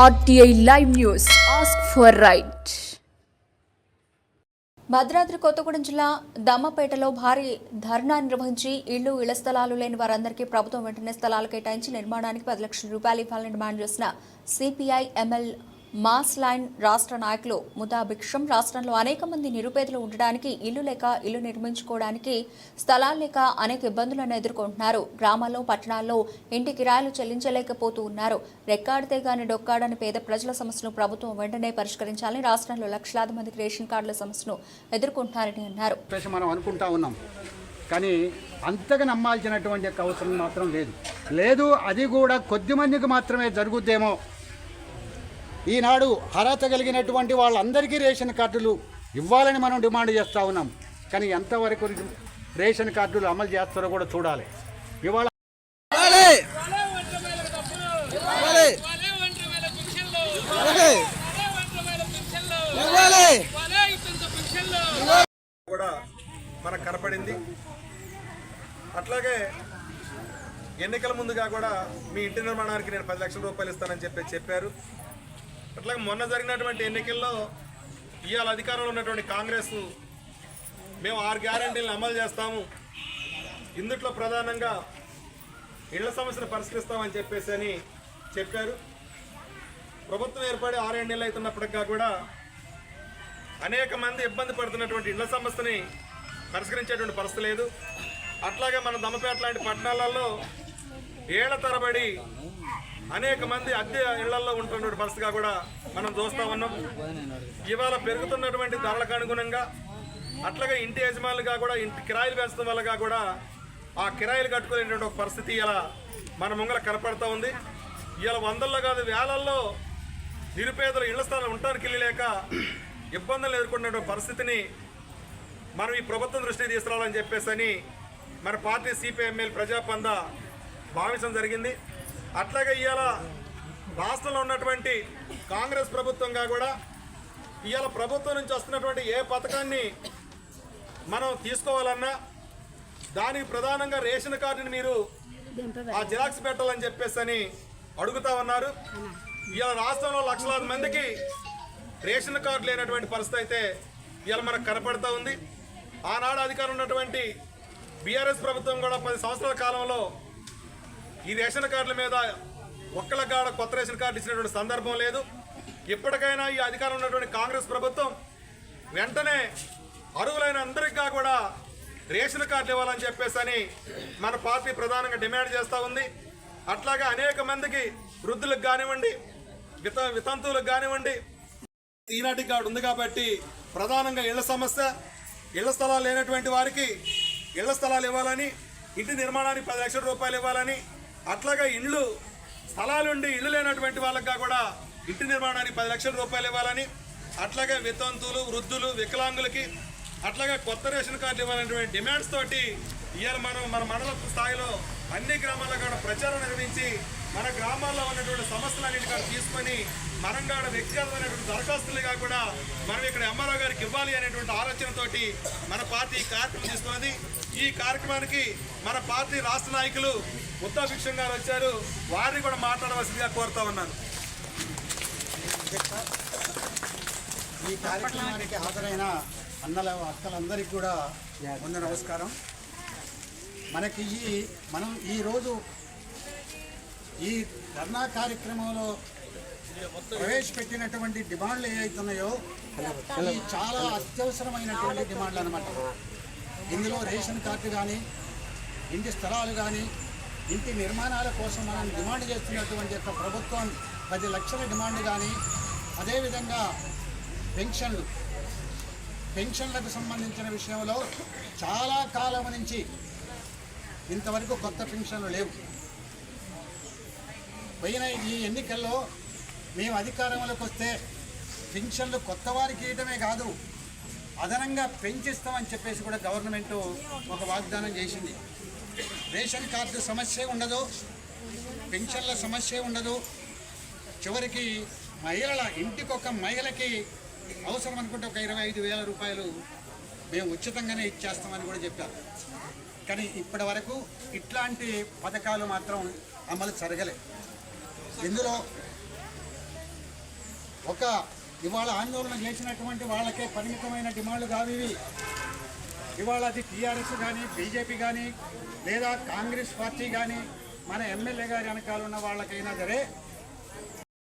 RTI Live News. Ask for right. Bhadradri Kothagudem జిల్లా దమ్మపేటలో భారీ ధర్నా నిర్వహించి ఇళ్ల స్థలాలు లేని వారందరికీ ప్రభుత్వం వెంటనే స్థలాలు కేటాయించి నిర్మాణానికి 10 లక్షల రూపాయలు ఇవ్వాలని డిమాండ్ చేసిన సిపిఐ ఎంఎల్ మాస్ లైన్ రాష్ట్ర నాయకులు ముదా భిక్షం రాష్ట్రంలో అనేక మంది నిరుపేదలు ఉండడానికి ఇల్లు లేక ఇల్లు నిర్మించుకోవడానికి స్థలాలు లేక అనేక ఇబ్బందులను ఎదుర్కొంటున్నారు. గ్రామాల్లో పట్టణాల్లో ఇంటి కిరాయిలు చెల్లించలేకపోతూ ఉన్నారు. రెక్కాడితే గాని డొక్కాడని పేద ప్రజల సమస్యను ప్రభుత్వం వెంటనే పరిష్కరించాలని రాష్ట్రంలో లక్షలాది మందికి రేషన్ కార్డుల సమస్యను ఎదుర్కొంటున్నారని అన్నారు. మనం అనుకుంటా ఉన్నాం కానీ అంతగా నమ్మాల్సినటువంటి అవసరం మాత్రం లేదు. అది కూడా కొద్ది మందికి మాత్రమే జరుగుద్దేమో. ఈనాడు అర్హత కలిగినటువంటి వాళ్ళందరికీ రేషన్ కార్డులు ఇవ్వాలని మనం డిమాండ్ చేస్తూ ఉన్నాం. కానీ ఎంతవరకు రేషన్ కార్డులు అమలు చేస్తారో కూడా చూడాలి. ఇవాళ కూడా మనకు కనపడింది. అట్లాగే ఎన్నికల ముందుగా కూడా మీ ఇంటి నిర్మాణానికి నేను 10 లక్షల రూపాయలు ఇస్తానని చెప్పారు. అట్లాగే మొన్న జరిగినటువంటి ఎన్నికల్లో ఇవాళ అధికారంలో ఉన్నటువంటి కాంగ్రెస్ మేము 6 గ్యారెంటీలను అమలు చేస్తాము, ఇందుట్లో ప్రధానంగా ఇళ్ల సమస్యను పరిష్కరిస్తామని చెప్పారు. ప్రభుత్వం ఏర్పడి 6 నెలలు అవుతున్నప్పటికీ కూడా అనేక మంది ఇబ్బంది పడుతున్నటువంటి ఇళ్ల సమస్యని పరిష్కరించేటువంటి పరిస్థితి లేదు. అట్లాగే మన దమ్మపేట లాంటి పట్టణాలలో ఏళ్ల తరబడి అనేక మంది అద్దె ఇళ్లలో ఉంటున్నటువంటి పరిస్థితిగా కూడా మనం చూస్తూ ఉన్నాం. ఇవాళ పెరుగుతున్నటువంటి ధరలకు అనుగుణంగా అట్లాగే ఇంటి యజమానులుగా కూడా ఇంటి కిరాయిలు పెంచడం వల్లగా కూడా ఆ కిరాయిలు కట్టుకునేటువంటి ఒక పరిస్థితి ఇలా మన ముంగల కనపడుతూ ఉంది. ఇవాళ వందల్లో కాదు వేలల్లో నిరుపేదలు ఇళ్ల స్థలాలు ఉండడానికి ఇల్లు లేక ఇబ్బందులు ఎదుర్కొన్నటువంటి పరిస్థితిని మనం ఈ ప్రభుత్వం దృష్టికి తీసుకురావాలని చెప్పేసి మన పార్టీ సిపిఎంఎల్ ప్రజాపంద భావించడం జరిగింది. అట్లాగే ఇవాళ రాష్ట్రంలో ఉన్నటువంటి కాంగ్రెస్ ప్రభుత్వంగా కూడా ఇవాళ ప్రభుత్వం నుంచి వస్తున్నటువంటి ఏ పథకాన్ని మనం తీసుకోవాలన్నా దానికి ప్రధానంగా రేషన్ కార్డుని మీరు ఆ జిరాక్స్ పెట్టాలని చెప్పేసి అడుగుతా ఉన్నారు. ఇవాళ రాష్ట్రంలో లక్షలాది మందికి రేషన్ కార్డు లేనటువంటి పరిస్థితి అయితే ఇవాళ మనకు కనపడుతూ ఉంది. ఆనాడు అధికారం ఉన్నటువంటి బీఆర్ఎస్ ప్రభుత్వం కూడా 10 సంవత్సరాల కాలంలో ఈ రేషన్ కార్డుల మీద ఒక్కళ్ళగా కొత్త రేషన్ కార్డు ఇచ్చినటువంటి సందర్భం లేదు. ఇప్పటికైనా ఈ అధికారం ఉన్నటువంటి కాంగ్రెస్ ప్రభుత్వం వెంటనే అర్హులైన అందరికీ కూడా రేషన్ కార్డులు ఇవ్వాలని చెప్పేసి మన పార్టీ ప్రధానంగా డిమాండ్ చేస్తూ ఉంది. అట్లాగే అనేక మందికి వృద్ధులకు కానివ్వండి, వితంతువులకు కానివ్వండి ఈనాటికి కార్డు ఉంది కాబట్టి ప్రధానంగా ఇళ్ల సమస్య, ఇళ్ల స్థలాలు లేనటువంటి వారికి ఇళ్ల స్థలాలు ఇవ్వాలని, ఇంటి నిర్మాణానికి 10 లక్షల రూపాయలు ఇవ్వాలని, అట్లాగే స్థలాలుండి ఇళ్ళు లేనటువంటి వాళ్ళకి కూడా ఇంటి నిర్మాణానికి 10 లక్షల రూపాయలు ఇవ్వాలని, అట్లాగే వితంతువులు, వృద్ధులు, వికలాంగులకి అట్లాగే కొత్త రేషన్ కార్డు ఇవ్వాలనేటువంటి డిమాండ్స్ తోటి ఇవాళ మన మండల స్థాయిలో అన్ని గ్రామాల్లో కూడా ప్రచారం నిర్వహించి మన గ్రామాల్లో ఉన్నటువంటి సమస్యలన్నింటి కూడా తీసుకొని మనం కూడా వ్యక్తిగతమైనటువంటి దరఖాస్తులుగా కూడా మనం ఇక్కడ ఎంఆర్ఓ గారికి ఇవ్వాలి అనేటువంటి ఆలోచనతోటి మన పార్టీ కార్యక్రమం తీసుకున్నది. ఈ కార్యక్రమానికి మన పార్టీ రాష్ట్ర నాయకులు ముద్దా భిక్షం గారు వచ్చారు. వారిని కూడా మాట్లాడవలసిందిగా కోరుతా ఉన్నాను. ఈ కార్యక్రమానికి హాజరైన అక్కలందరికీ కూడా ముందు నమస్కారం. మనం ఈరోజు ఈ ధర్నా కార్యక్రమంలో ప్రవేశపెట్టినటువంటి డిమాండ్లు ఏవైతున్నాయో ఇవి చాలా అత్యవసరమైనటువంటి డిమాండ్లు అన్నమాట. ఇందులో రేషన్ కార్డు కానీ, ఇంటి స్థలాలు కానీ, ఇంటి నిర్మాణాల కోసం మనం డిమాండ్ చేస్తున్నటువంటి యొక్క ప్రభుత్వం 10 లక్షల డిమాండ్ కానీ, అదేవిధంగా పెన్షన్లకు సంబంధించిన విషయంలో చాలా కాలం నుంచి ఇంతవరకు కొత్త పెన్షన్లు లేవు. పోయిన ఈ ఎన్నికల్లో మేము అధికారంలోకి వస్తే పెన్షన్లు కొత్త వారికి ఇవ్వడమే కాదు, అదనంగా పెంచిస్తామని చెప్పేసి కూడా గవర్నమెంట్ ఒక వాగ్దానం చేసింది. రేషన్ కార్డు సమస్య ఉండదు, పెన్షన్ల సమస్య ఉండదు. చివరికి ఇంటికొక మహిళకి అవసరం అనుకుంటే ఒక 25,000 రూపాయలు మేము ఉచితంగానే ఇచ్చేస్తామని కూడా చెప్పారు. కానీ ఇప్పటి వరకు ఇట్లాంటి పథకాలు మాత్రం అమలు జరగలేదు. ఇందులో ఒక ఇవాళ ఆందోళన చేసినటువంటి వాళ్ళకే పరిమితమైన డిమాండ్లు కావు ఇవి. ఇవాళ అది టీఆర్ఎస్ కానీ బీజేపీ కానీ లేదా కాంగ్రెస్ పార్టీ కానీ మన ఎమ్మెల్యే గారి వెనకాల ఉన్న వాళ్ళకైనా సరే